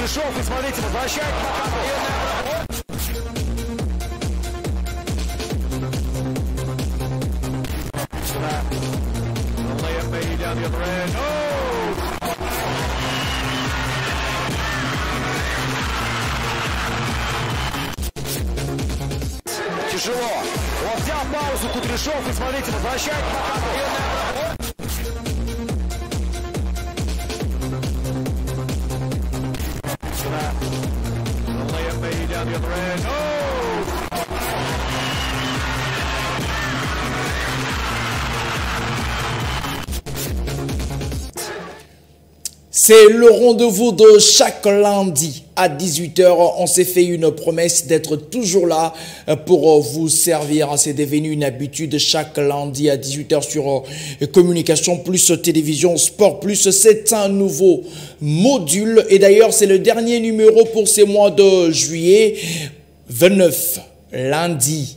Кудряшов, и смотрите, возвращает тяжело. Он взял паузу, Кудряшов, и смотрите, возвращает C'est le rendez-vous de chaque lundi à 18 h. On s'est fait une promesse d'être toujours là pour vous servir. C'est devenu une habitude chaque lundi à 18 h sur Communication Plus, Télévision Sport Plus. C'est un nouveau module et d'ailleurs c'est le dernier numéro pour ces mois de juillet 29, lundi.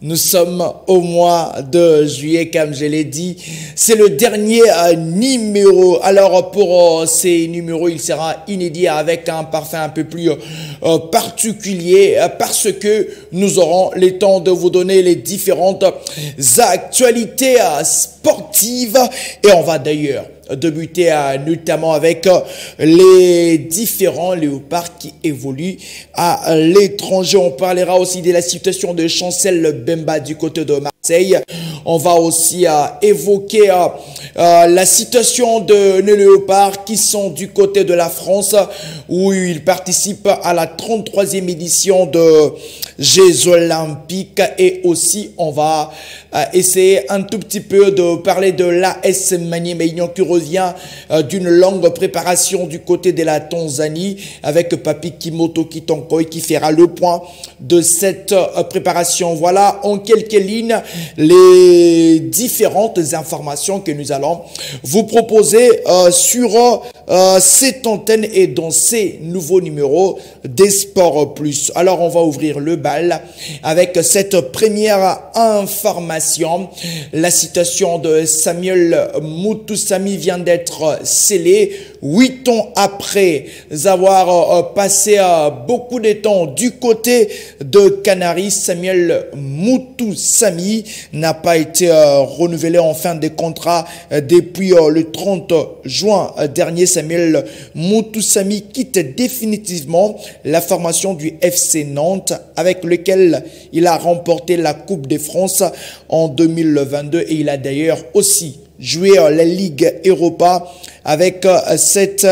Nous sommes au mois de juillet, comme je l'ai dit. C'est le dernier numéro. Alors, pour ces numéros, il sera inédit avec un parfum un peu plus particulier parce que nous aurons le temps de vous donner les différentes actualités sportives. Et on va d'ailleurs débuter notamment avec les différents léopards qui évoluent à l'étranger. On parlera aussi de la situation de Chancel Bemba du côté de Marseille. On va aussi évoquer la situation de nos léopards qui sont du côté de la France où ils participent à la 33e édition de Jeux Olympiques. Et aussi on va essayer un tout petit peu de parler de l'AS Maniema qui revient d'une longue préparation du côté de la Tanzanie avec Papi Kimoto Kitonkoi qui fera le point de cette préparation. Voilà en quelques lignes les différentes informations que nous allons vous proposer sur cette antenne et dans ces nouveaux numéros des Sports Plus. Alors on va ouvrir le bal avec cette première information. La citation de Samuel Mutusami vient d'être scellée 8 ans après avoir passé beaucoup de temps du côté de Canaries. Samuel Mutusami n'a pas été renouvelé en fin de contrat depuis le 30 juin dernier. Samuel Mutusami quitte définitivement la formation du FC Nantes avec lequel il a remporté la Coupe de France en 2022 et il a d'ailleurs aussi joué la Ligue Europa avec cette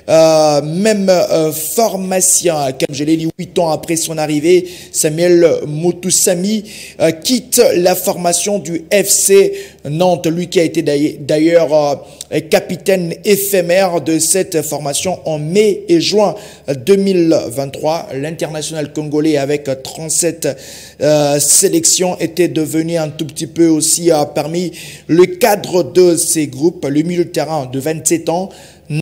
même formation. Comme je l'ai dit, 8 ans après son arrivée, Samuel Mutusami quitte la formation du FC Nantes. Lui qui a été d'ailleurs capitaine éphémère de cette formation en mai et juin 2023. L'international congolais avec 37 sélections était devenu un tout petit peu aussi parmi le cadre de ces groupes. Le milieu de terrain de 27 ans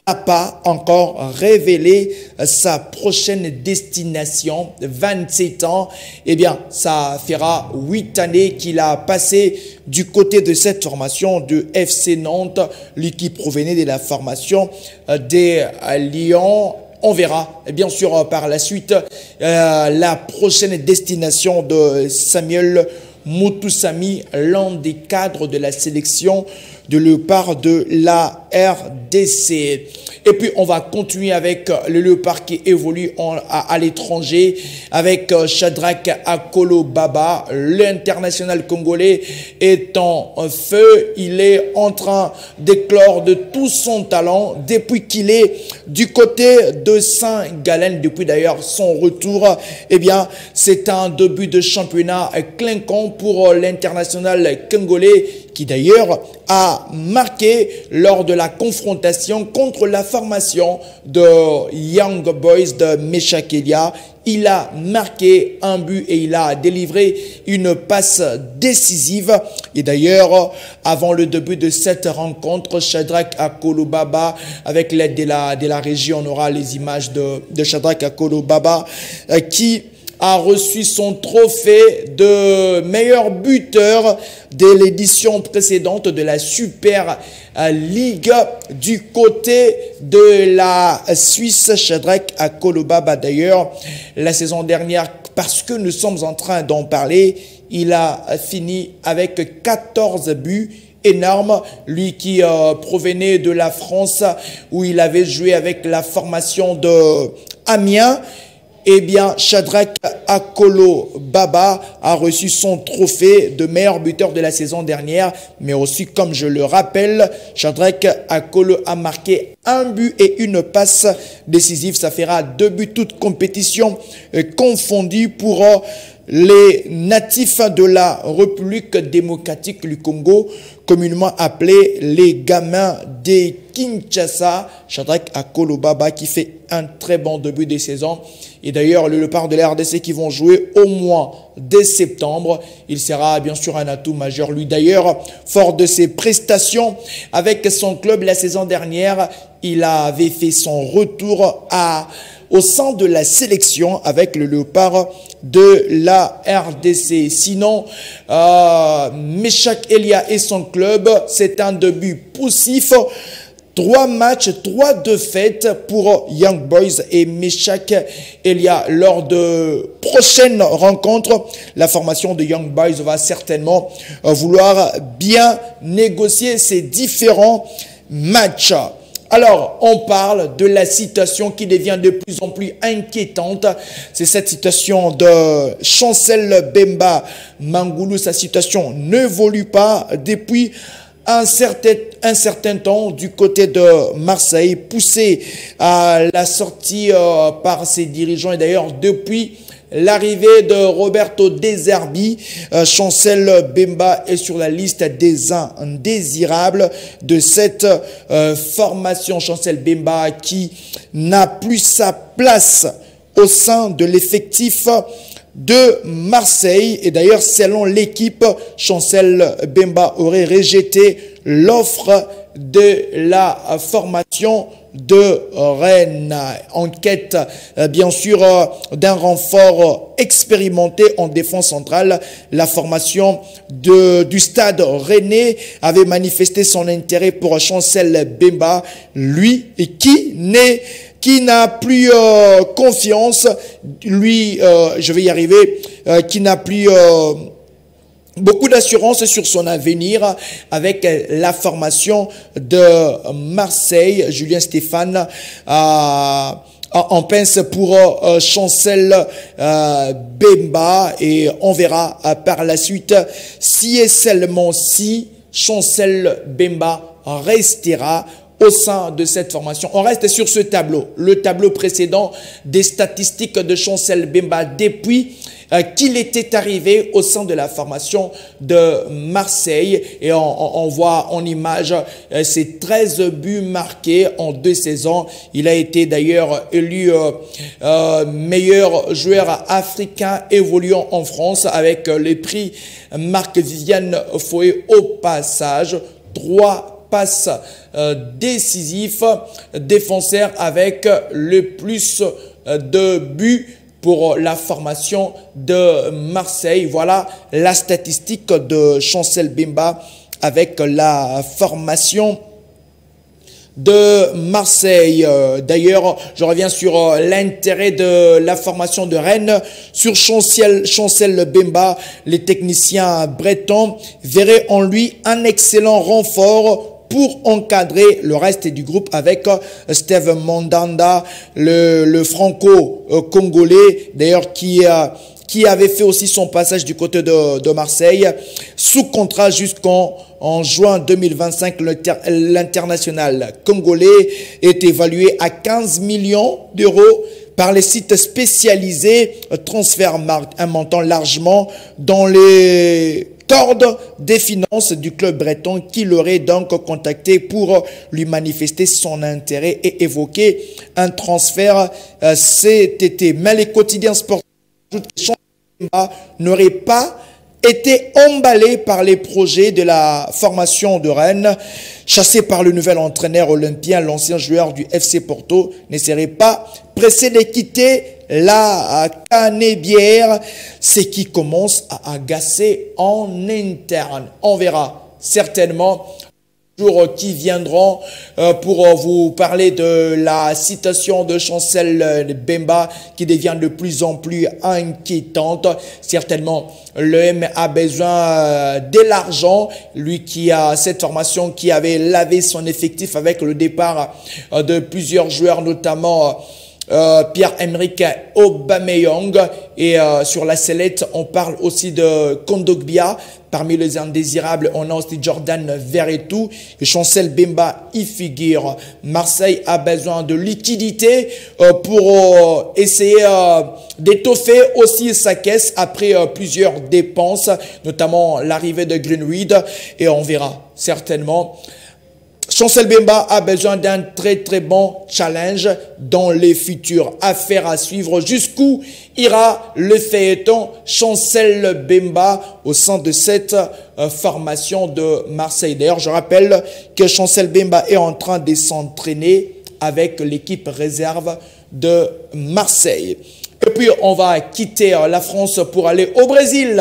n'a pas encore révélé sa prochaine destination. 27 ans, eh bien, ça fera 8 années qu'il a passé du côté de cette formation de FC Nantes, lui qui provenait de la formation des Lions. On verra bien sûr par la suite la prochaine destination de Samuel Mutusami, l'un des cadres de la sélection de léopard de la RDC. Et puis on va continuer avec le léopard qui évolue à l'étranger avec Shadrack Akolo Baba. L'international congolais est en feu. Il est en train d'éclore de tout son talent depuis qu'il est du côté de Saint-Gallen. Depuis d'ailleurs son retour, eh bien c'est un début de championnat clinquant pour l'international congolais qui d'ailleurs a marqué lors de la confrontation contre la formation de Young Boys de Meshakelia. Il a marqué un but et il a délivré une passe décisive. Et d'ailleurs, avant le début de cette rencontre, Shadrack Akolo Baba, avec l'aide de la régie, on aura les images de Shadrack Akolo Baba qui a reçu son trophée de meilleur buteur de l'édition précédente de la Super League du côté de la Suisse. Shadrack Akolo Baba, d'ailleurs, la saison dernière, parce que nous sommes en train d'en parler, il a fini avec 14 buts. Énorme, lui qui provenait de la France où il avait joué avec la formation de Amiens. Eh bien, Shadrack Akolo Baba a reçu son trophée de meilleur buteur de la saison dernière. Mais aussi, comme je le rappelle, Shadrack Akolo a marqué un but et une passe décisive. Ça fera 2 buts, toutes compétitions confondues pour les natifs de la République démocratique du Congo, communément appelés les gamins des Kinshasa. Shadrack Akolo Baba qui fait un très bon début de saison. Et d'ailleurs, le léopard de la RDC qui vont jouer au mois de septembre. Il sera bien sûr un atout majeur. Lui d'ailleurs, fort de ses prestations avec son club la saison dernière, il avait fait son retour au sein de la sélection avec le léopard de la RDC. Sinon, Meshak Elia et son club, c'est un début poussif. 3 matchs, 3 défaites pour Young Boys et Meshak Elia. Lors de prochaines rencontres, la formation de Young Boys va certainement vouloir bien négocier ces différents matchs. Alors, on parle de la situation qui devient de plus en plus inquiétante. C'est cette situation de Chancel Bemba Mangoulou. Sa situation n'évolue pas depuis un certain temps du côté de Marseille, poussé à la sortie par ses dirigeants. Et d'ailleurs, depuis l'arrivée de Roberto De Zerbi, Chancel Bemba est sur la liste des indésirables de cette formation. Chancel Bemba qui n'a plus sa place au sein de l'effectif de Marseille. Et d'ailleurs, selon l'équipe, Chancel Bemba aurait rejeté l'offre de la formation de Rennes. En quête, bien sûr, d'un renfort expérimenté en défense centrale, la formation du stade rennais avait manifesté son intérêt pour Chancel Bemba, lui qui n'a plus confiance, lui, je vais y arriver, qui n'a plus beaucoup d'assurance sur son avenir avec la formation de Marseille. Julien Stéphane en pince pour Chancel Bemba et on verra par la suite si et seulement si Chancel Bemba restera au sein de cette formation. On reste sur ce tableau, le tableau précédent des statistiques de Chancel Bemba depuis qu'il était arrivé au sein de la formation de Marseille. Et on voit en image ses 13 buts marqués en 2 saisons. Il a été d'ailleurs élu meilleur joueur africain évoluant en France avec le prix Marc-Viviane Foé au passage. 3 passes décisifs, défenseur avec le plus de buts pour la formation de Marseille. Voilà la statistique de Chancel Bemba avec la formation de Marseille. D'ailleurs, je reviens sur l'intérêt de la formation de Rennes. Sur Chancel Bemba, les techniciens bretons verraient en lui un excellent renfort pour encadrer le reste du groupe avec Steve Mandanda, le franco-congolais, d'ailleurs qui avait fait aussi son passage du côté de Marseille, sous contrat jusqu'en juin 2025. L'international congolais est évalué à 15 millions d'euros par les sites spécialisés Transfermarkt, un montant largement dans les cordes des finances du club breton qui l'aurait donc contacté pour lui manifester son intérêt et évoquer un transfert cet été. Mais les quotidiens sportifs ajoutent que Chancel Bemba n'aurait pas était emballé par les projets de la formation de Rennes. Chassé par le nouvel entraîneur olympien, l'ancien joueur du FC Porto ne serait pas pressé de quitter la Canébière, ce qui commence à agacer en interne. On verra certainement jours qui viendront pour vous parler de la citation de Chancel Bemba qui devient de plus en plus inquiétante. Certainement, l'OM a besoin de l'argent. Lui qui a cette formation qui avait lavé son effectif avec le départ de plusieurs joueurs, notamment Pierre-Emerick Aubameyang. Et sur la sellette, on parle aussi de Kondogbia. Parmi les indésirables, on a aussi Jordan Verretou et Chancel Bemba y figure. Marseille a besoin de liquidité pour essayer d'étoffer aussi sa caisse après plusieurs dépenses, notamment l'arrivée de Greenwood. Et on verra certainement. Chancel Bemba a besoin d'un très bon challenge dans les futures affaires à suivre. Jusqu'où ira le feuilleton Chancel Bemba au sein de cette formation de Marseille? D'ailleurs, je rappelle que Chancel Bemba est en train de s'entraîner avec l'équipe réserve de Marseille. Et puis, on va quitter la France pour aller au Brésil.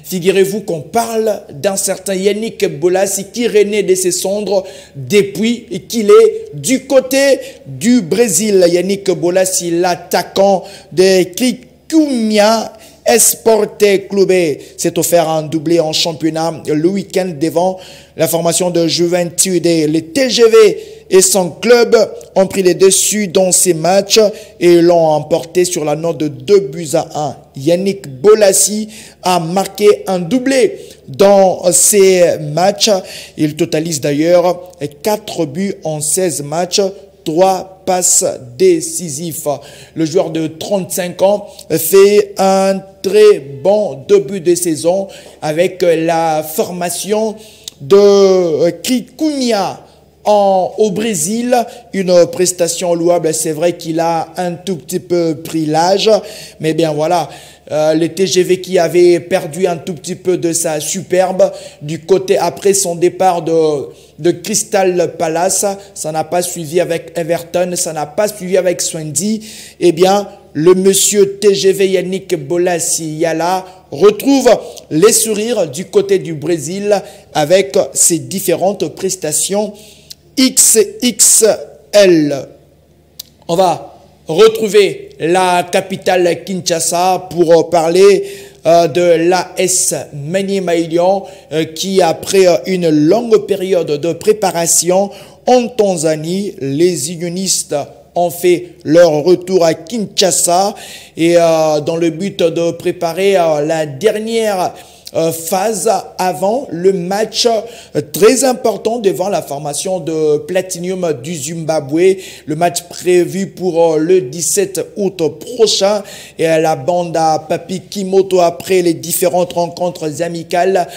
Figurez-vous qu'on parle d'un certain Yannick Bolasie qui renaît de ses cendres depuis qu'il est du côté du Brésil. Yannick Bolasie, l'attaquant de Cricumia Esporte Clube, s'est offert un doublé en championnat le week-end devant la formation de Juventude. Le TGV et son club ont pris les dessus dans ces matchs et l'ont emporté sur la note de 2-1. Yannick Bolasie a marqué un doublé dans ces matchs. Il totalise d'ailleurs 4 buts en 16 matchs, 3 passes décisives. Le joueur de 35 ans fait un très bon début de saison avec la formation de Cricumia au Brésil. Une prestation louable. C'est vrai qu'il a un tout petit peu pris l'âge, mais bien voilà. Le TGV qui avait perdu un tout petit peu de sa superbe du côté après son départ de Crystal Palace, ça n'a pas suivi avec Everton, ça n'a pas suivi avec Swansea. Eh bien, le monsieur TGV Yannick Bolasie retrouve les sourires du côté du Brésil avec ses différentes prestations XXL. On va retrouver la capitale Kinshasa pour parler de l'AS Maniema Union qui, après une longue période de préparation en Tanzanie, les unionistes ont fait leur retour à Kinshasa et dans le but de préparer la dernière phase avant le match très important devant la formation de Platinum du Zimbabwe. Le match prévu pour le 17 août prochain et à la bande à Papi Kimoto après les différentes rencontres amicales.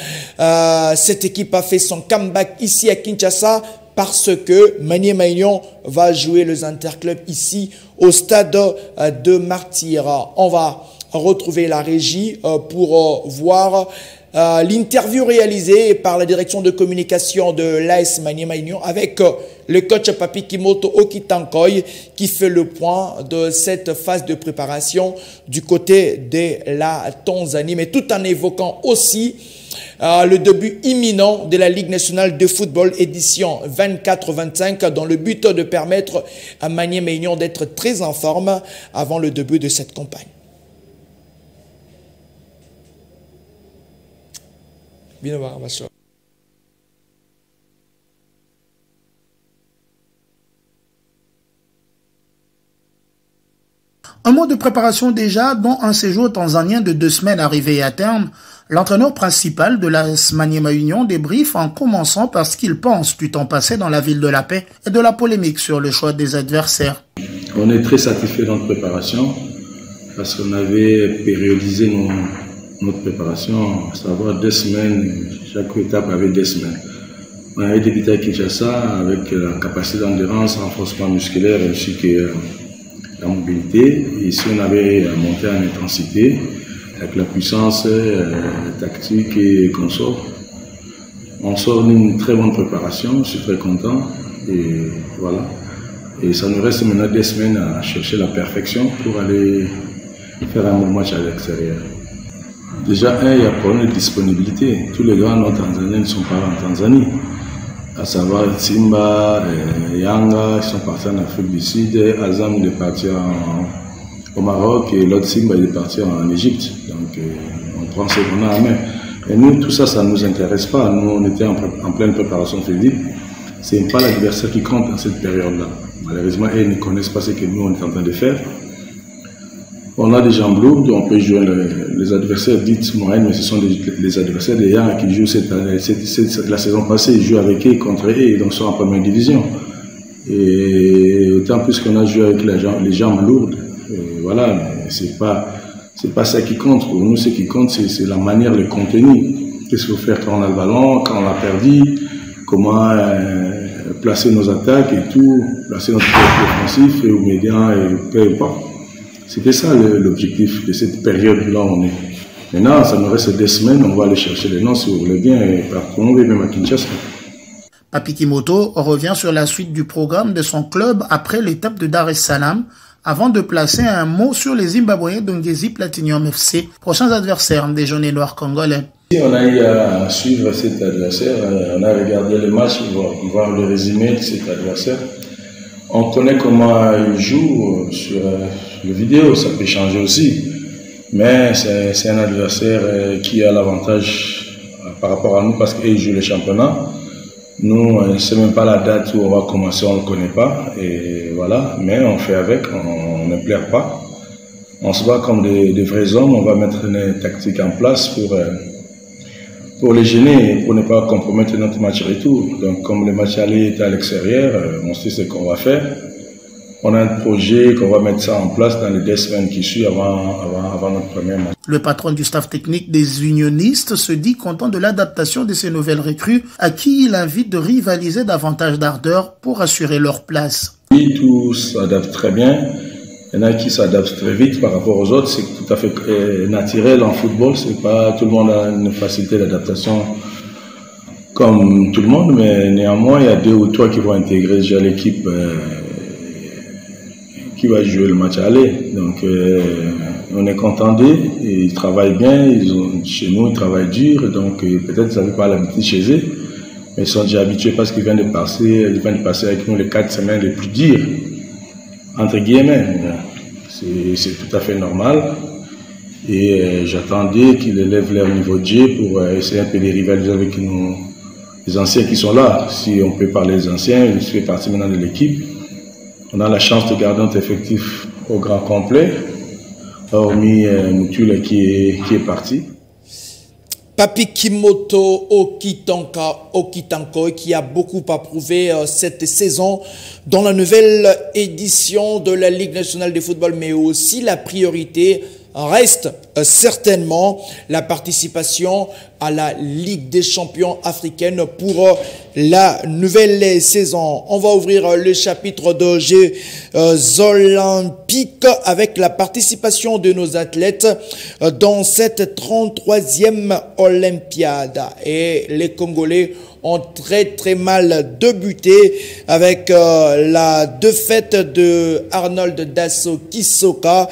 Cette équipe a fait son comeback ici à Kinshasa parce que Maniema Union va jouer les interclubs ici au stade de Martyrs. On va retrouver la régie pour voir l'interview réalisée par la direction de communication de l'AS Maniema Union avec le coach Papi Kimoto Okitankoy qui fait le point de cette phase de préparation du côté de la Tanzanie, mais tout en évoquant aussi le début imminent de la Ligue nationale de football édition 24-25 dans le but de permettre à Maniema Union d'être très en forme avant le début de cette campagne. Bien voir, un mois de préparation déjà, dont un séjour tanzanien de 2 semaines arrivé à terme. L'entraîneur principal de l'AS Maniema Union débriefe en commençant par ce qu'il pense du temps passé dans la ville de la paix et de la polémique sur le choix des adversaires. On est très satisfait de notre préparation parce qu'on avait périodisé notre préparation, à savoir 2 semaines, chaque étape avait 2 semaines. On avait débuté à Kinshasa avec la capacité d'endurance, renforcement musculaire ainsi que la mobilité. Et ici, on avait monté en intensité avec la puissance tactique et consort. On sort d'une très bonne préparation, je suis très content. Et voilà. Et ça nous reste maintenant 2 semaines à chercher la perfection pour aller faire un bon match à l'extérieur. Déjà, il y a un problème de disponibilité. Tous les grands Tanzaniens ne sont pas en Tanzanie. À savoir Simba, Yanga, ils sont partis en Afrique du Sud. Azam, il est parti au Maroc et l'autre Simba, il est parti en Égypte. Donc, on prend ce qu'on a en main. Et nous, tout ça, ça ne nous intéresse pas. Nous, on était en pleine préparation physique. Ce n'est pas l'adversaire qui compte dans cette période-là. Malheureusement, ils ne connaissent pas ce que nous, on est en train de faire. On a des jambes lourdes, on peut jouer les adversaires dites moyennes, mais ce sont les adversaires des Yang qui jouent la saison passée, ils jouent avec eux, contre eux, et donc sont en première division. Et autant plus qu'on a joué avec les jambes lourdes, voilà, mais c'est pas ça qui compte. Pour nous, ce qui compte, c'est la manière, le contenu. Qu'est-ce qu'il faut faire quand on a le ballon, quand on l'a perdu, comment placer nos attaques et tout, placer notre offensif et aux médias et peu importe. C'était ça l'objectif de cette période-là où on est. Maintenant, ça nous reste 2 semaines, on va aller chercher les noms si vous voulez bien et partout, on va même à Kinshasa. Papi Kimoto revient sur la suite du programme de son club après l'étape de Dar es Salaam, avant de placer un mot sur les Zimbabwéens d'Ongezi Platinum FC, prochains adversaires des jaunes et noirs congolais. On a eu à suivre cet adversaire, on a regardé les matchs, voir le résumé de cet adversaire. On connaît comment il joue sur les vidéos, ça peut changer aussi. Mais c'est un adversaire qui a l'avantage par rapport à nous parce qu'il joue le championnat. Nous, on ne sait même pas la date où on va commencer, on ne le connaît pas. Et voilà, mais on fait avec, on ne plaire pas. On se bat comme des vrais hommes, on va mettre une tactique en place pour les gêner et pour ne pas compromettre notre match retour. Donc comme le match aller est à l'extérieur, on sait ce qu'on va faire. On a un projet qu'on va mettre ça en place dans les 2 semaines qui suivent avant notre premier match. Le patron du staff technique des unionistes se dit content de l'adaptation de ces nouvelles recrues à qui il invite de rivaliser davantage d'ardeur pour assurer leur place. Oui, tout s'adapte très bien. Il y en a qui s'adaptent très vite par rapport aux autres. C'est tout à fait naturel en football. C'est pas tout le monde a une facilité d'adaptation comme tout le monde, mais néanmoins, il y a 2 ou 3 qui vont intégrer déjà l'équipe qui va jouer le match à aller. Donc, on est content d'eux. Ils travaillent bien. Chez nous, ils travaillent dur. Donc, peut-être qu'ils n'avaient pas l'habitude chez eux, mais ils sont déjà habitués parce qu'ils viennent de passer avec nous les 4 semaines les plus dures. Entre guillemets, c'est tout à fait normal et j'attendais qu'ils élèvent leur niveau de jeu pour essayer un peu de rivaliser avec les anciens qui sont là. Si on peut parler des anciens, ils font partie maintenant de l'équipe. On a la chance de garder notre effectif au grand complet, hormis Mutula qui est parti. Papi Kimoto Okitanko qui a beaucoup approuvé cette saison dans la nouvelle édition de la Ligue nationale de football, mais aussi la priorité reste certainement la participation à la Ligue des champions africaine pour la nouvelle saison. On va ouvrir le chapitre de Jeux olympiques avec la participation de nos athlètes dans cette 33e Olympiade. Et les Congolais ont très mal débuté avec la défaite de Arnold Dasso Kisoka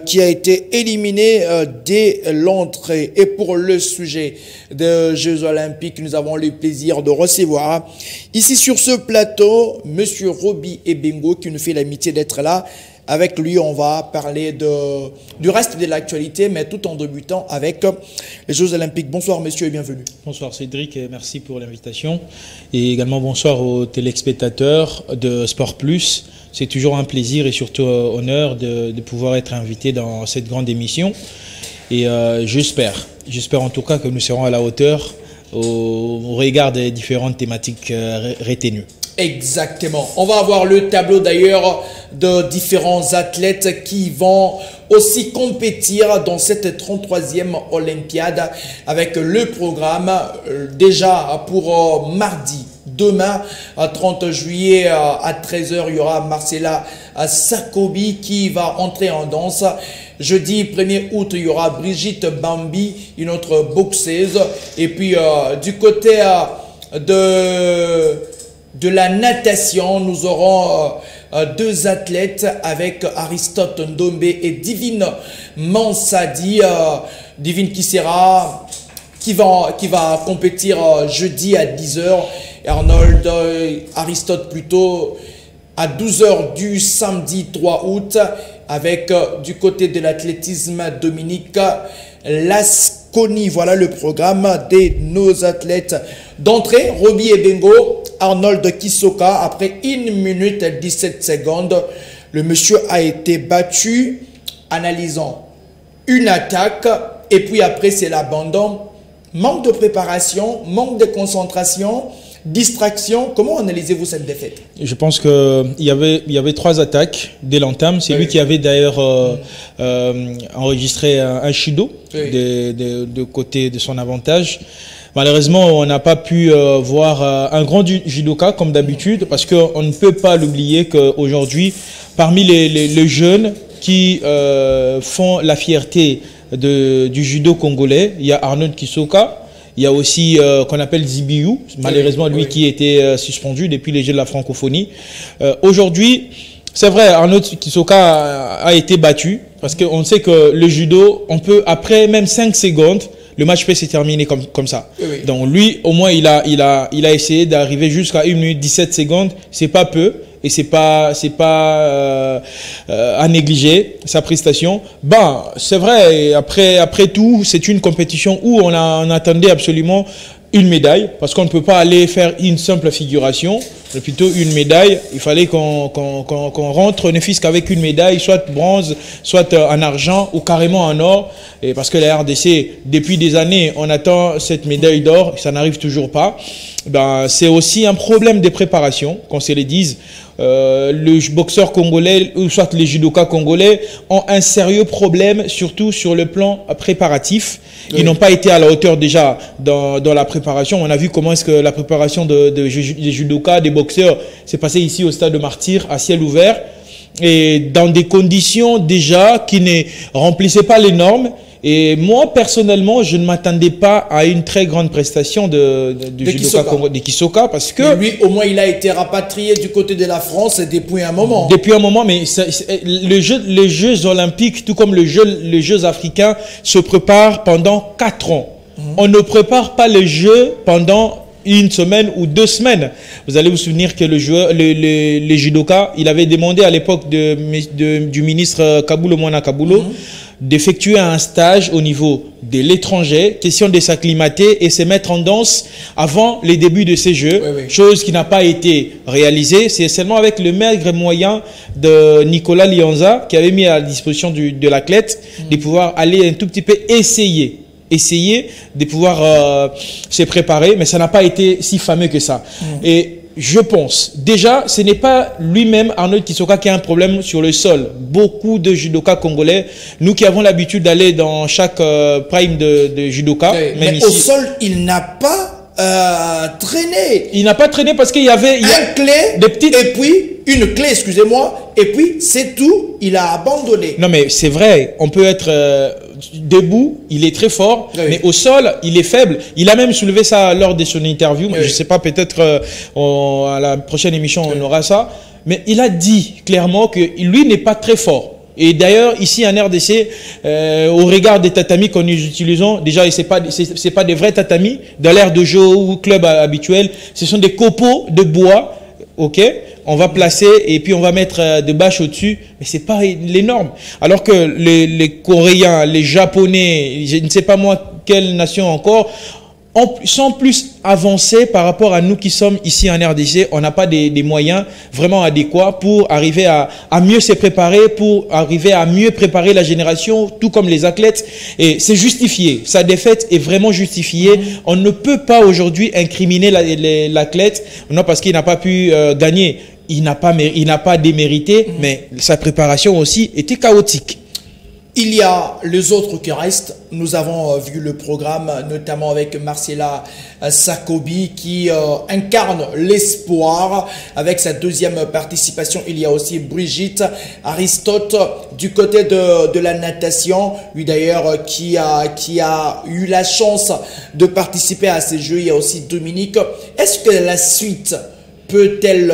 qui a été éliminé dès l'entrée. Et pour le sujet des Jeux Olympiques, nous avons le plaisir de recevoir ici sur ce plateau Monsieur Roby Ebengo qui nous fait l'amitié d'être là. Avec lui, on va parler du reste de l'actualité, mais tout en débutant avec les Jeux Olympiques. Bonsoir, messieurs, et bienvenue. Bonsoir, Cédric, et merci pour l'invitation. Et également, bonsoir aux téléspectateurs de Sport Plus. C'est toujours un plaisir et surtout honneur de pouvoir être invité dans cette grande émission. Et j'espère en tout cas que nous serons à la hauteur au regard des différentes thématiques retenues. Exactement. On va avoir le tableau d'ailleurs de différents athlètes qui vont aussi compétir dans cette 33e Olympiade avec le programme déjà pour mardi demain, 30 juillet à 13h, il y aura Marcella Sakobi qui va entrer en danse. Jeudi 1er août, il y aura Brigitte Bambi, une autre boxeuse. Et puis du côté de la natation, nous aurons deux athlètes avec Aristote Ndombe et Divine Mansadi. Divine qui va compétir jeudi à 10h. Aristote plutôt à 12h du samedi 3 août. Avec du côté de l'athlétisme Dominique Lasconi. Voilà le programme de nos athlètes. D'entrée, Roby Ebengo, Arnold Kisoka. Après 1 minute et 17 secondes, le monsieur a été battu. Analysons une attaque et puis après c'est l'abandon. Manque de préparation, manque de concentration, distraction. Comment analysez-vous cette défaite? Je pense qu'il y avait 3 attaques dès l'entame. C'est lui qui avait d'ailleurs enregistré un Shido de côté de son avantage. Malheureusement, on n'a pas pu voir un grand judoka comme d'habitude parce qu'on ne peut pas l'oublier qu'aujourd'hui, parmi les jeunes qui font la fierté du judo congolais, il y a Arnold Kisoka. Il y a aussi qu'on appelle Zibiou, malheureusement lui qui était suspendu depuis les Jeux de la francophonie. Aujourd'hui, c'est vrai, Arnold Kisoka a été battu parce qu'on sait que le judo, on peut, après même 5 secondes, le match peut se terminer comme ça. Oui. Donc lui, au moins, il a essayé d'arriver jusqu'à 1 minute 17 secondes. C'est pas peu. Et c'est pas à négliger sa prestation. Ben, c'est vrai, après tout, c'est une compétition où on attendait absolument une médaille, parce qu'on ne peut pas aller faire une simple figuration, mais plutôt une médaille. Il fallait qu'on rentre, ne fût-ce qu'avec une médaille, soit bronze, soit en argent ou carrément en or. Et parce que la RDC, depuis des années, on attend cette médaille d'or, ça n'arrive toujours pas. Ben, c'est aussi un problème de préparation, qu'on se le dise. Le boxeur congolais, ou soit les judokas congolais, ont un sérieux problème, surtout sur le plan préparatif. Ils n'ont pas été à la hauteur déjà dans la préparation. On a vu comment est-ce que la préparation des judokas, des boxeurs, s'est passée ici au stade de Martyrs, à ciel ouvert, et dans des conditions déjà qui ne remplissaient pas les normes. Et moi, personnellement, je ne m'attendais pas à une très grande prestation de Kisoka, parce que... Mais lui, au moins, il a été rapatrié du côté de la France depuis un moment. Depuis un moment, mais les Jeux olympiques, tout comme les Jeux africains, se préparent pendant 4 ans. On ne prépare pas les Jeux pendant 1 semaine ou 2 semaines. Vous allez vous souvenir que les judokas, il avait demandé à l'époque du ministre Kabulo Mwana Kabulo, d'effectuer un stage au niveau de l'étranger, question de s'acclimater et se mettre en danse avant les débuts de ces Jeux, chose qui n'a pas été réalisée. C'est seulement avec le maigre moyen de Nicolas Lianza qui avait mis à la disposition de l'athlète de pouvoir aller un tout petit peu essayer de pouvoir se préparer, mais ça n'a pas été si fameux que ça. Et je pense, déjà, ce n'est pas lui-même, Arnold Kisoka, qui a un problème sur le sol. Beaucoup de judokas congolais, nous qui avons l'habitude d'aller dans chaque prime de judoka, mais ici, au sol, il n'a pas traîné. Il n'a pas traîné parce qu'il y avait un clé, des petites... et puis une clé, excusez-moi, et puis c'est tout, il a abandonné. Non mais c'est vrai, on peut être debout, il est très fort, mais au sol, il est faible. Il a même soulevé ça lors de son interview, je ne sais pas, peut-être à la prochaine émission on aura ça, mais il a dit clairement que lui n'est pas très fort. Et d'ailleurs, ici en RDC, au regard des tatamis que nous utilisons, déjà, ce n'est pas des vrais tatamis dans l'aire de jeu ou club habituel, ce sont des copeaux de bois, ok, on va placer et puis on va mettre des bâches au-dessus, mais c'est pas les normes. Alors que les Coréens, les Japonais, je ne sais pas moi quelle nation encore, sont plus avancés par rapport à nous qui sommes ici en RDC. On n'a pas des moyens vraiment adéquats pour arriver à mieux se préparer, pour arriver à mieux préparer la génération, tout comme les athlètes. Et c'est justifié. Sa défaite est vraiment justifiée. On ne peut pas aujourd'hui incriminer l'athlète, non parce qu'il n'a pas pu gagner. Il n'a pas démérité, mais sa préparation aussi était chaotique. Il y a les autres qui restent. Nous avons vu le programme, notamment avec Marcela Sakobi qui incarne l'espoir avec sa deuxième participation. Il y a aussi Brigitte Aristote du côté de la natation. Lui d'ailleurs qui a eu la chance de participer à ces Jeux. Il y a aussi Dominique. Est-ce que la suite peut-elle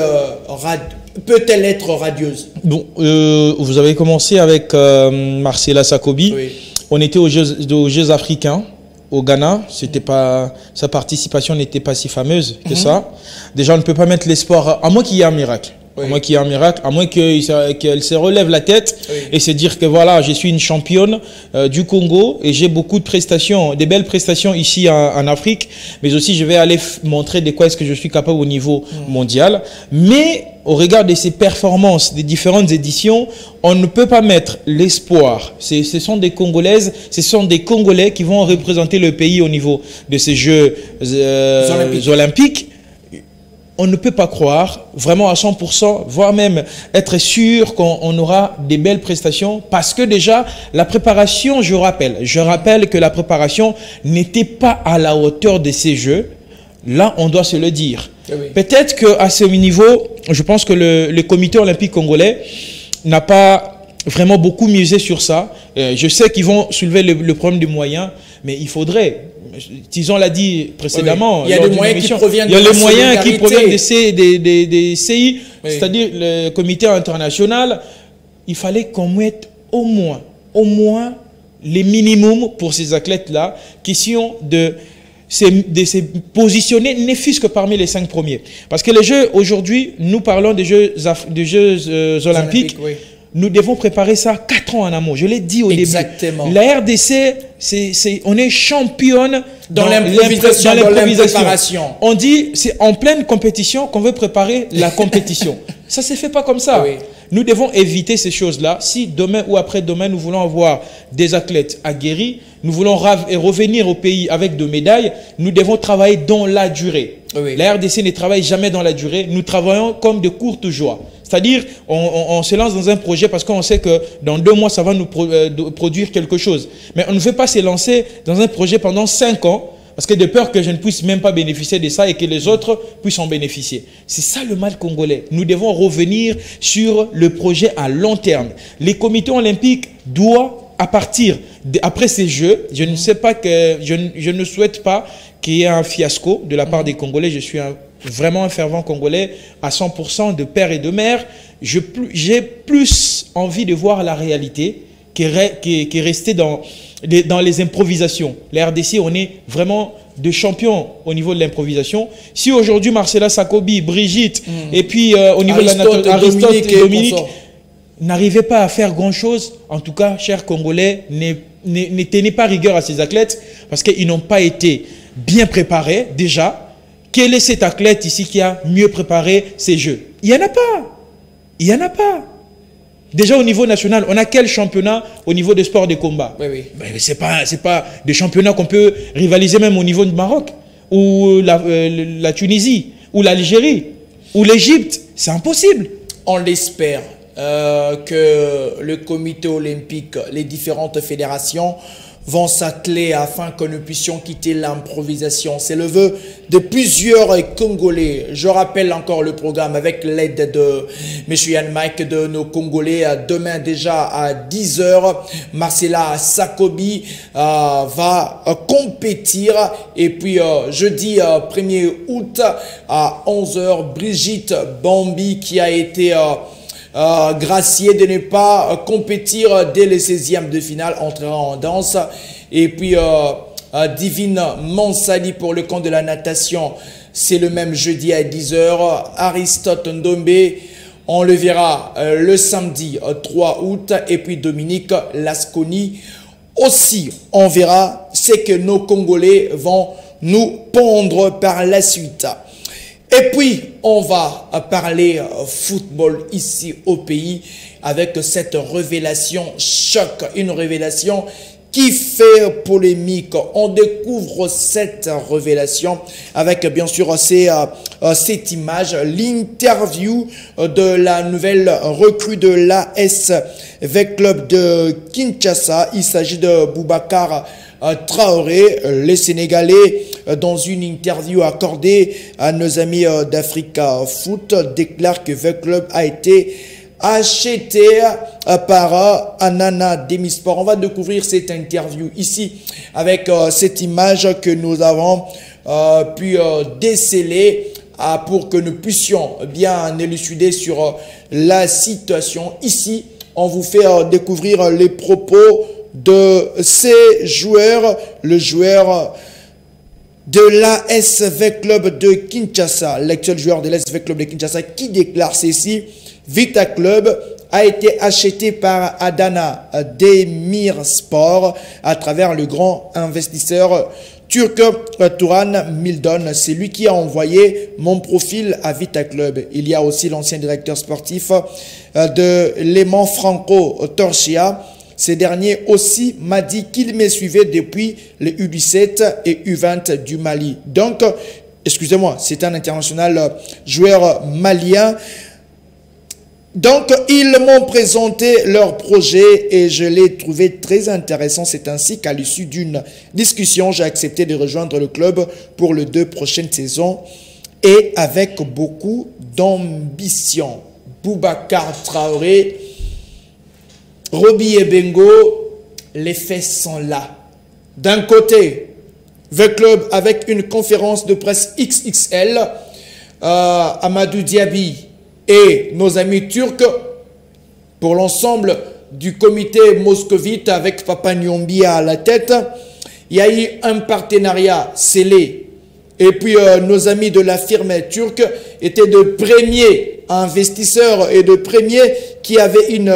être radieuse? Bon, vous avez commencé avec Marcela Sakobi. Oui. On était aux Jeux africains au Ghana. C'était pas, sa participation n'était pas si fameuse que ça. Déjà, on ne peut pas mettre l'espoir, à moins qu'il y ait un miracle. Oui. À moins qu'il y ait un miracle, à moins qu'elle se relève la tête et se dire que voilà, je suis une championne du Congo et j'ai beaucoup de prestations, des belles prestations ici en Afrique, mais aussi je vais aller montrer de quoi est-ce que je suis capable au niveau mondial. Mais au regard de ces performances des différentes éditions, on ne peut pas mettre l'espoir. Ce sont des Congolaises, ce sont des Congolais qui vont représenter le pays au niveau de ces Jeux olympiques. On ne peut pas croire vraiment à 100%, voire même être sûr qu'on aura des belles prestations parce que déjà, la préparation, je rappelle que la préparation n'était pas à la hauteur de ces Jeux. Là, on doit se le dire. Oui. Peut-être qu'à ce niveau, je pense que le comité olympique congolais n'a pas vraiment beaucoup misé sur ça. Je sais qu'ils vont soulever le problème des moyens, mais il faudrait... Tison l'a dit précédemment. Oui. Il y a des moyens qui proviennent des CI, c'est-à-dire le comité international. Il fallait qu'on mette au moins les minimums pour ces athlètes-là, question de se positionner, ne fût-ce que parmi les 5 premiers. Parce que les Jeux, aujourd'hui, nous parlons des Jeux olympiques. Oui. Nous devons préparer ça 4 ans en amont. Je l'ai dit au début. La RDC, on est championne dans l'improvisation. On dit c'est en pleine compétition qu'on veut préparer la compétition. Ça ne se fait pas comme ça. Oui. Nous devons éviter ces choses-là. Si demain ou après-demain, nous voulons avoir des athlètes aguerris, nous voulons revenir au pays avec de médailles, nous devons travailler dans la durée. Oui. La RDC ne travaille jamais dans la durée. Nous travaillons comme de courtes joies. C'est-à-dire, on se lance dans un projet parce qu'on sait que dans 2 mois, ça va nous produire quelque chose. Mais on ne veut pas se lancer dans un projet pendant 5 ans parce que de peur que je ne puisse même pas bénéficier de ça et que les autres puissent en bénéficier. C'est ça le mal congolais. Nous devons revenir sur le projet à long terme. Les comités olympiques doivent, après ces Jeux, je ne sais pas que, je ne souhaite pas qu'il y ait un fiasco de la part des Congolais. Je suis vraiment un fervent Congolais à 100% de père et de mère. J'ai plus envie de voir la réalité qui est restée dans les improvisations. La RDC, on est vraiment de champions au niveau de l'improvisation. Si aujourd'hui Marcela Sakobi, Brigitte et puis au niveau de Aristote et Dominique n'arrivaient pas à faire grand-chose, en tout cas, chers Congolais, ne tenez pas rigueur à ces athlètes parce qu'ils n'ont pas été bien préparés déjà. Quel est cet athlète ici qui a mieux préparé ces Jeux? Il n'y en a pas. Il n'y en a pas. Déjà au niveau national, on a quel championnat au niveau des sports de combat? Oui. Ben, c'est pas des championnats qu'on peut rivaliser même au niveau du Maroc, ou la Tunisie, ou l'Algérie, ou l'Égypte. C'est impossible. On l'espère que le comité olympique, les différentes fédérations vont s'atteler afin que nous puissions quitter l'improvisation. C'est le vœu de plusieurs Congolais. Je rappelle encore le programme avec l'aide de M. Yann Mike de nos Congolais. Demain déjà à 10h, Marcela Sakobi va compétir. Et puis jeudi 1er août à 11h, Brigitte Bambi qui a été... gracié de ne pas compétir dès les 16e de finale, entrera en danse. Et puis Divine Mansali pour le camp de la natation, c'est le même jeudi à 10h. Aristote Ndombe, on le verra le samedi 3 août. Et puis Dominique Lasconi aussi, on verra ce que nos Congolais vont nous pondre par la suite. Et puis, on va parler football ici au pays avec cette révélation choc, une révélation qui fait polémique. On découvre cette révélation avec bien sûr cette image, l'interview de la nouvelle recrue de l'AS Club de Kinshasa. Il s'agit de Boubacar Traoré, les Sénégalais, dans une interview accordée à nos amis d'Africa Foot, déclare que V Club a été acheté par Anana Demisport. On va découvrir cette interview ici avec cette image que nous avons pu déceler pour que nous puissions bien élucider sur la situation. Ici, on vous fait découvrir les propos de ces joueurs, le joueur de l'ASV Club de Kinshasa, l'actuel joueur de l'ASV Club de Kinshasa qui déclare ceci: Vita Club a été acheté par Adana Demirspor à travers le grand investisseur turc Turan Mildon. C'est lui qui a envoyé mon profil à Vita Club. Il y a aussi l'ancien directeur sportif de Léman Franco Torchia. Ces derniers aussi m'a dit qu'il me suivait depuis les U17 et U20 du Mali. Donc, excusez-moi, c'est un international joueur malien. Donc, ils m'ont présenté leur projet et je l'ai trouvé très intéressant. C'est ainsi qu'à l'issue d'une discussion, j'ai accepté de rejoindre le club pour les 2 prochaines saisons et avec beaucoup d'ambition. Boubacar Traoré, Roby et Bengo, les faits sont là. D'un côté, V Club avec une conférence de presse XXL, Amadou Diaby et nos amis turcs, pour l'ensemble du comité moscovite avec Papa Nyombi à la tête, il y a eu un partenariat scellé. Et puis nos amis de la firme turque étaient de premiers investisseurs et de premiers qui avaient une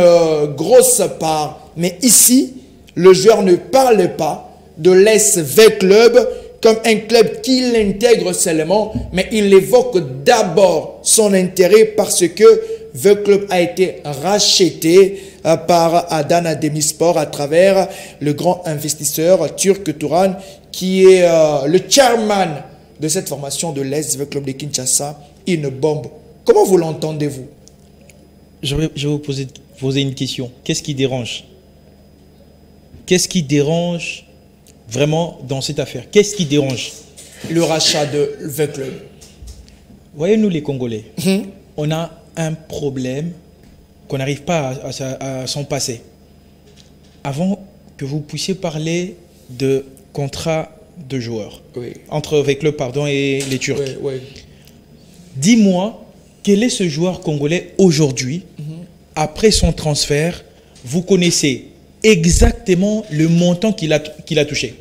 grosse part. Mais ici, le joueur ne parle pas de l'SV Club comme un club qui l'intègre seulement, mais il évoque d'abord son intérêt parce que V Club a été racheté par Adana Demispor à travers le grand investisseur turc Turan qui est le chairman de cette formation de l'SV Club de Kinshasa, une bombe. Comment vous l'entendez-vous? Je vais vous poser une question. Qu'est-ce qui dérange? Qu'est-ce qui dérange vraiment dans cette affaire? Qu'est-ce qui dérange? Le rachat de V Club. Voyez-nous les Congolais, on a un problème qu'on n'arrive pas à s'en passer. Avant que vous puissiez parler de contrat de joueurs, oui, entre V Club et les Turcs, oui, oui. Dis-moi, quel est ce joueur congolais aujourd'hui, après son transfert? Vous connaissez exactement le montant qu'il a touché.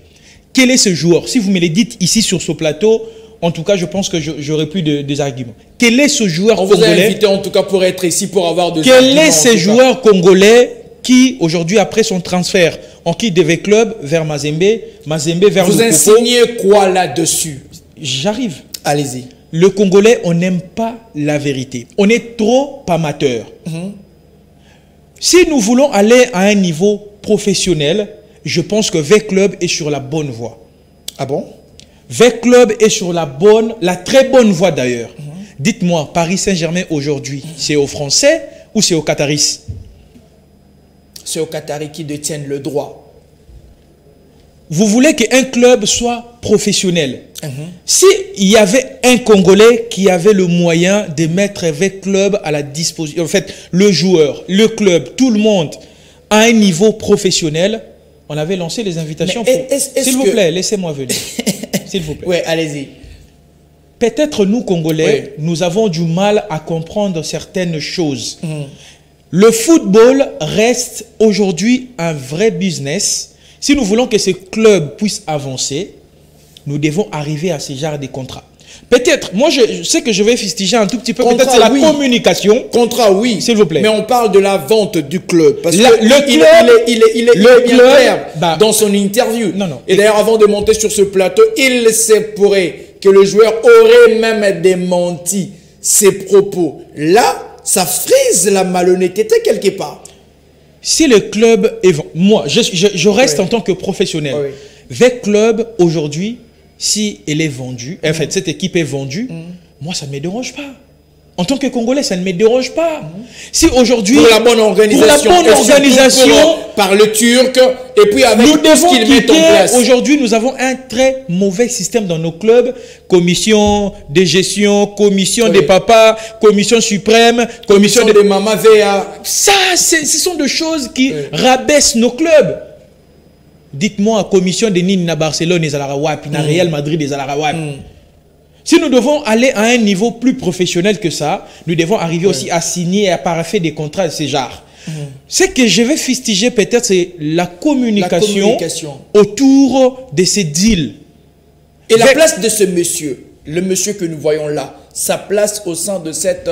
Quel est ce joueur? Si vous me le dites ici sur ce plateau, en tout cas, je pense que j'aurai plus des arguments. Quel est ce joueur congolais? On vous a invité en tout cas pour être ici, pour avoir des arguments. Quel est ce joueur congolais qui, aujourd'hui, après son transfert, en quitte de V Club vers Mazembe vers le Coco? Vous insignez quoi là-dessus? J'arrive. Allez-y. Le Congolais, on n'aime pas la vérité. On est trop amateur. Si nous voulons aller à un niveau professionnel, je pense que V Club est sur la bonne voie. Ah bon? V Club est sur la très bonne voie d'ailleurs. Dites-moi, Paris Saint-Germain aujourd'hui, c'est aux Français ou c'est aux Qataris? C'est aux Qataris qui détiennent le droit. Vous voulez qu'un club soit professionnel. S'il y avait un Congolais qui avait le moyen de mettre V Club à la disposition, en fait, le joueur, le club, tout le monde, à un niveau professionnel, on avait lancé les invitations. S'il vous plaît, laissez-moi venir. S'il vous plaît. Oui, allez-y. Peut-être nous, Congolais, nous avons du mal à comprendre certaines choses. Le football reste aujourd'hui un vrai business. Si nous voulons que ce club puisse avancer, nous devons arriver à ce genre de contrats. Peut-être, moi je sais que je vais fustiger un tout petit peu, peut-être c'est la communication. Contrat, oui. S'il vous plaît. Mais on parle de la vente du club. Parce que il est bien clair dans son interview. Et d'ailleurs, avant de monter sur ce plateau, il se pourrait que le joueur aurait même démenti ses propos. Là, ça frise la malhonnêteté quelque part. si le club est vendu, moi, je reste en tant que professionnel. Avec club, aujourd'hui, si elle est vendue, en fait, cette équipe est vendue, moi, ça ne me dérange pas. En tant que Congolais, ça ne me dérange pas. Si aujourd'hui... Pour la bonne organisation. Par le Turc, et puis avec nous tout ce qu'il met en place. Aujourd'hui, nous avons un très mauvais système dans nos clubs. Commission de gestion, commission des papas, commission suprême, commission de maman VA. Ça, ce sont des choses qui rabaissent nos clubs. Dites-moi, commission de Nîmes à Barcelone, et à Real Madrid, et à Si nous devons aller à un niveau plus professionnel que ça, nous devons arriver aussi à signer et à paraffer des contrats de ce genre. Ce que je vais fustiger peut-être, c'est la communication autour de ces deals. Et la place de ce monsieur, le monsieur que nous voyons là, sa place au sein de cette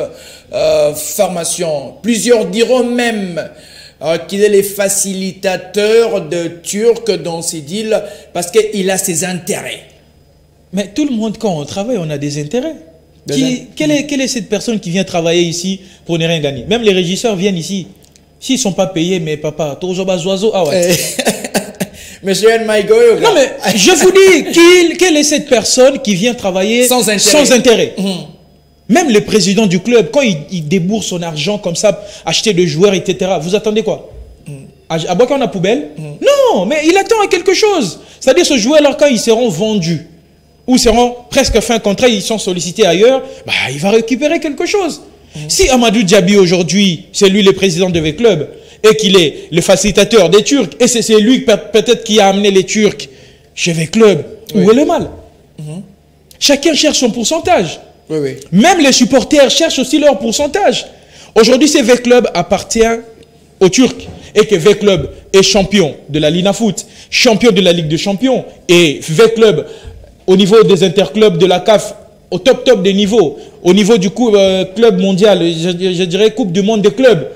formation. Plusieurs diront même qu'il est le facilitateur de Turcs dans ces deals parce qu'il a ses intérêts. Mais tout le monde, quand on travaille, on a des intérêts. Quelle est cette personne qui vient travailler ici pour ne rien gagner? Même les régisseurs viennent ici. S'ils ne sont pas payés, mais papa, Monsieur Nmaïgo. Non, mais je vous dis, quelle est cette personne qui vient travailler sans intérêt? Même le président du club, quand il débourse son argent comme ça, acheter de joueurs, etc., vous attendez quoi? À boire qu'on a poubelle? Non, mais il attend quelque chose. C'est-à-dire ce joueur-là, quand ils seront vendus, ou seront presque fin contrat, ils sont sollicités ailleurs, bah, il va récupérer quelque chose. Si Amadou Diaby aujourd'hui, c'est lui le président de V-Club, et qu'il est le facilitateur des Turcs, et c'est lui peut-être qui a amené les Turcs chez V-Club, où est le mal? Chacun cherche son pourcentage. Même les supporters cherchent aussi leur pourcentage. Aujourd'hui, ce V-Club appartient aux Turcs, et que V-Club est champion de la Lina Foot, champion de la Ligue des Champions, et V-Club au niveau des interclubs de la CAF, au top des niveaux, au niveau du club mondial, je dirais Coupe du monde des clubs,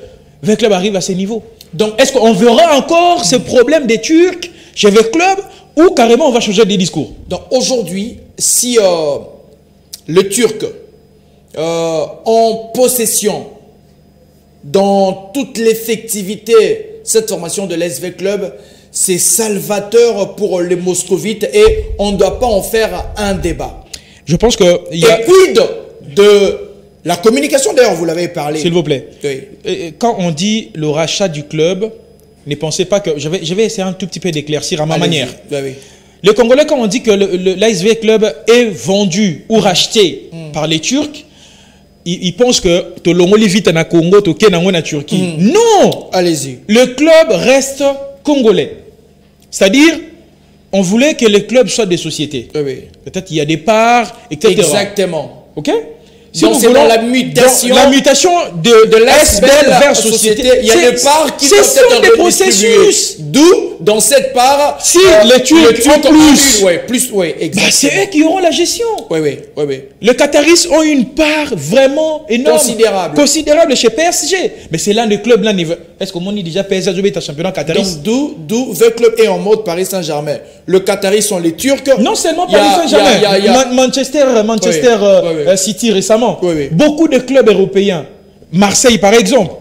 V-Club arrive à ces niveaux. Donc, est-ce qu'on verra encore ce problème des Turcs chez V-Club ou carrément on va changer des discours? Donc, aujourd'hui, si le Turc en possession dans toute l'effectivité cette formation de l'SV Club, c'est salvateur pour les moscovites et on ne doit pas en faire un débat. Je pense que... Et quid de la communication, d'ailleurs, vous l'avez parlé. S'il vous plaît. Oui. Quand on dit le rachat du club, ne pensez pas que... Je vais essayer un tout petit peu d'éclaircir à ma manière. Oui. Les Congolais, quand on dit que l'ASV Club est vendu ou racheté par les Turcs, ils pensent que tu l'ongoli vite en Congo, tu en Turquie. Non! Allez-y. Le club reste congolais. C'est-à-dire, on voulait que le club soit des sociétés. Peut-être qu'il y a des parts, etc. Exactement. OK? Si nous voulons la mutation de l'ASBL vers société, il y a des parts qui doivent être des processus. D'où, dans cette part, si les Turcs ont plus, exactement. C'est eux qui auront la gestion. Oui. Les Qataris ont une part vraiment énorme. Considérable chez PSG. Mais c'est l'un des clubs là. Est-ce qu'on dit déjà PSG est un championnat qataris? Donc, d'où le club est en mode Paris Saint-Germain. Le Qataris sont les Turcs. Non seulement Paris Saint-Germain. Manchester City récemment. Beaucoup de clubs européens. Marseille, par exemple.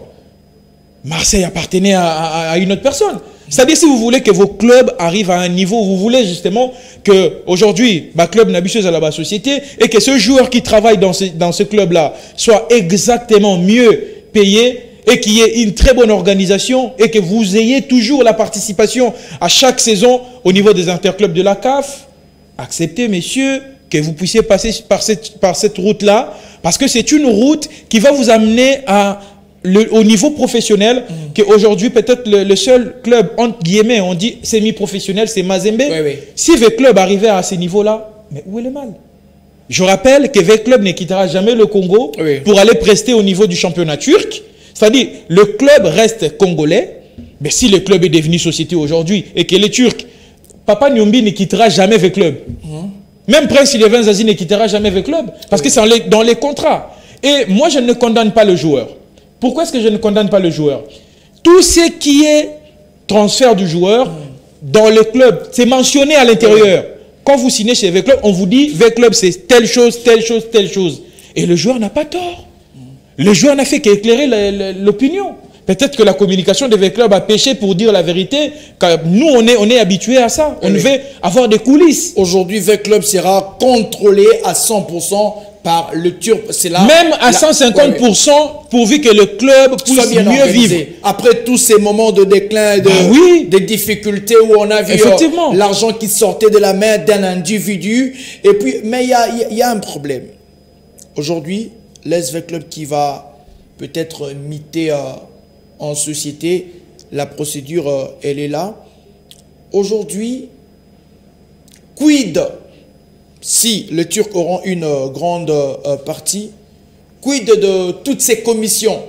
Marseille appartenait à une autre personne. C'est-à-dire, si vous voulez que vos clubs arrivent à un niveau, vous voulez justement que aujourd'hui, ma club n'habite à la société et que ce joueur qui travaille dans ce club-là soit exactement mieux payé et qu'il y ait une très bonne organisation et que vous ayez toujours la participation à chaque saison au niveau des interclubs de la CAF, acceptez, messieurs, que vous puissiez passer par cette route-là, parce que c'est une route qui va vous amener au niveau professionnel, qu'aujourd'hui, peut-être le seul club, entre guillemets, on dit semi-professionnel, c'est Mazembe. Si V-Club arrivait à ce niveau-là, mais où est le mal? Je rappelle que V-Club ne quittera jamais le Congo pour aller prester au niveau du championnat turc. C'est-à-dire, le club reste congolais, mais si le club est devenu société aujourd'hui et que les Turcs, Papa Nyombi ne quittera jamais V-Club. Même Prince Ilevan Zazi ne quittera jamais V-Club, parce que c'est dans les contrats. Et moi, je ne condamne pas le joueur. Pourquoi est-ce que je ne condamne pas le joueur? Tout ce qui est transfert du joueur dans le club, c'est mentionné à l'intérieur. Quand vous signez chez V-Club, on vous dit V-Club c'est telle chose, telle chose, telle chose. Et le joueur n'a pas tort. Le joueur n'a fait qu'éclairer l'opinion. Peut-être que la communication des clubs a péché pour dire la vérité. Car nous, on est habitués à ça. On veut avoir des coulisses. Aujourd'hui, V-Club sera contrôlé à 100% par le Turc. Même à 150%, pourvu que le club puisse mieux vivre. Après tous ces moments de déclin, des difficultés où on a vu l'argent qui sortait de la main d'un individu. Et puis, mais il y a un problème. Aujourd'hui, l'SV Club qui va peut-être miter en société, la procédure, elle est là. Aujourd'hui, quid si les Turcs auront une grande partie, quid de toutes ces commissions?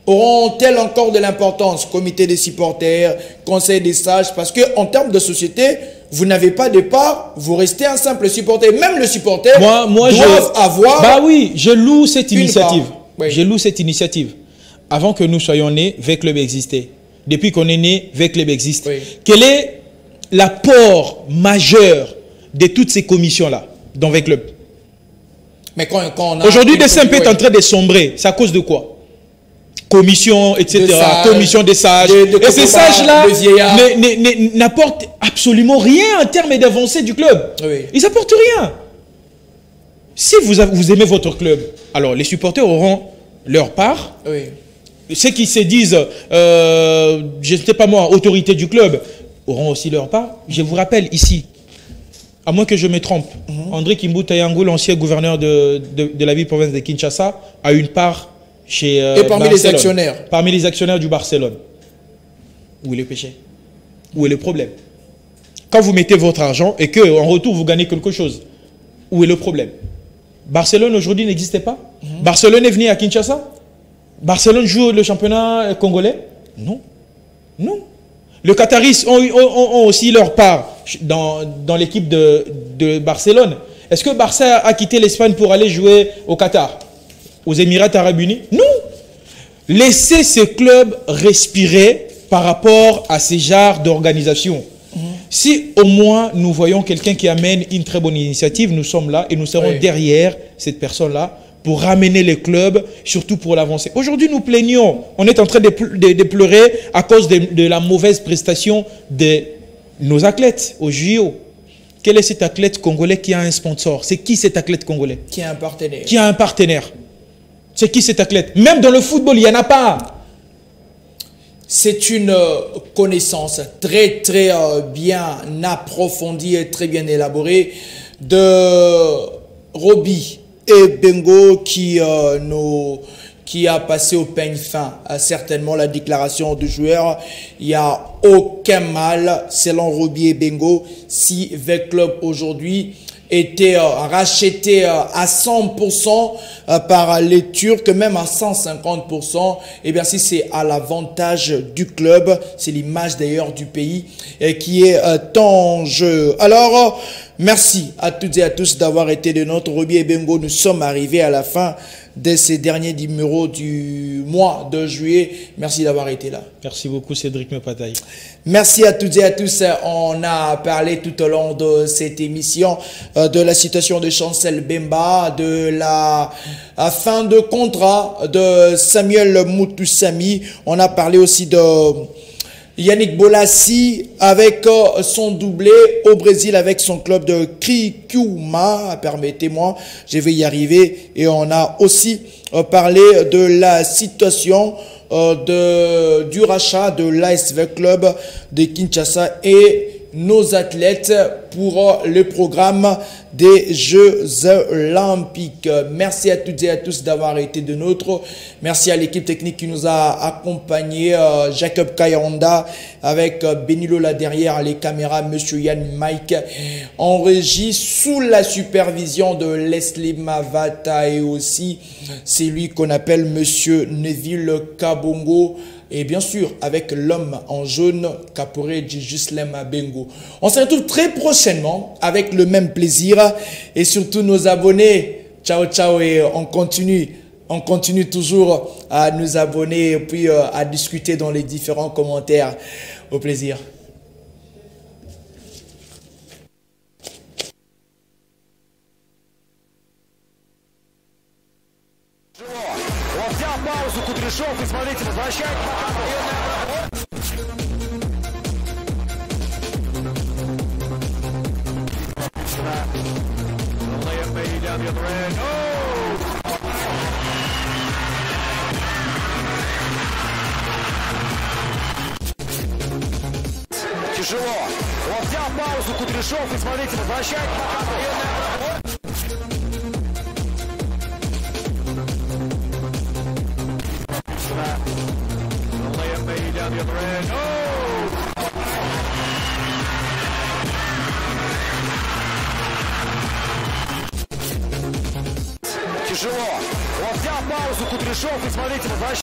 Auront-elles encore de l'importance? Comité des supporters, conseil des sages, parce qu'en termes de société, vous n'avez pas de part, vous restez un simple supporter. Même le supporter doit avoir... Bah oui, je loue cette initiative. Oui. Je loue cette initiative. Avant que nous soyons nés, V-Club existait. Depuis qu'on est né, V-Club existe. Oui. Quel est l'apport majeur de toutes ces commissions-là dans V-Club? Mais quand aujourd'hui, DSMP est en train de sombrer. C'est à cause de quoi? Commission, etc. Commission des sages. Et ces sages-là n'apportent absolument rien en termes d'avancée du club. Oui. Ils n'apportent rien. Si vous aimez votre club, alors les supporters auront leur part. Oui. Ceux qui se disent, je ne sais pas moi, autorité du club, auront aussi leur part. Je vous rappelle ici, à moins que je me trompe, André Kimbuta Yango, l'ancien gouverneur de la ville-province de Kinshasa, a une part chez et parmi Barcelone. Les actionnaires. Parmi les actionnaires du Barcelone. Où est le péché? Où est le problème? Quand vous mettez votre argent et qu'en retour vous gagnez quelque chose, où est le problème? Barcelone aujourd'hui n'existait pas. Barcelone est venu à Kinshasa. Barcelone joue le championnat congolais. Non. Non. Les Qataris ont aussi leur part dans l'équipe de Barcelone. Est-ce que Barça a quitté l'Espagne pour aller jouer au Qatar? Aux Émirats Arabes Unis? Non. Laissez ces clubs respirer par rapport à ces genres d'organisation. Si au moins nous voyons quelqu'un qui amène une très bonne initiative, nous sommes là et nous serons derrière cette personne-là pour ramener les clubs, surtout pour l'avancer. Aujourd'hui, nous plaignons. On est en train de pleurer à cause de la mauvaise prestation de nos athlètes au JO. Quel est cet athlète congolais qui a un sponsor? C'est qui cet athlète congolais? Qui a un partenaire. Qui a un partenaire. C'est qui cet athlète? Même dans le football, il n'y en a pas. C'est une connaissance très très bien approfondie et très bien élaborée de Roby et Bengo qui a passé au peigne fin. Certainement la déclaration du joueur, il n'y a aucun mal selon Roby et Bengo si V-Club aujourd'hui était racheté à 100% par les Turcs, même à 150%. Et bien si c'est à l'avantage du club, c'est l'image d'ailleurs du pays qui est en jeu. Alors, merci à toutes et à tous d'avoir été de notre Roby et Bengo. Nous sommes arrivés à la fin de ces derniers numéros du mois de juillet. Merci d'avoir été là. Merci beaucoup Cédric Mepataï. Merci à toutes et à tous. On a parlé tout au long de cette émission de la situation de Chancel Bemba, de la fin de contrat de Samuel Moutoussamy. On a parlé aussi de Yannick Bolassi avec son doublé au Brésil avec son club de Criciúma. Permettez-moi, je vais y arriver. Et on a aussi parlé de la situation du rachat de l'ASV Club de Kinshasa et nos athlètes pour le programme des Jeux Olympiques. Merci à toutes et à tous d'avoir été de nôtres. Merci à l'équipe technique qui nous a accompagnés, Jacob Kayanda avec Benilo là derrière les caméras, Monsieur Yann Mike en régie sous la supervision de Leslie Mavata et aussi c'est lui qu'on appelle Monsieur Neville Kabongo. Et bien sûr, avec l'homme en jaune, Caporé Gislem Bengo. On se retrouve très prochainement avec le même plaisir. Et surtout nos abonnés. Ciao, ciao. Et on continue toujours à nous abonner et puis à discuter dans les différents commentaires. Au plaisir. паузу Кудряшов и смотрите, возвращает тяжело. Он взял паузу Кудряшов и смотрите, возвращает тяжело. Он взял паузу Кудряшов и смотрите, возвращает.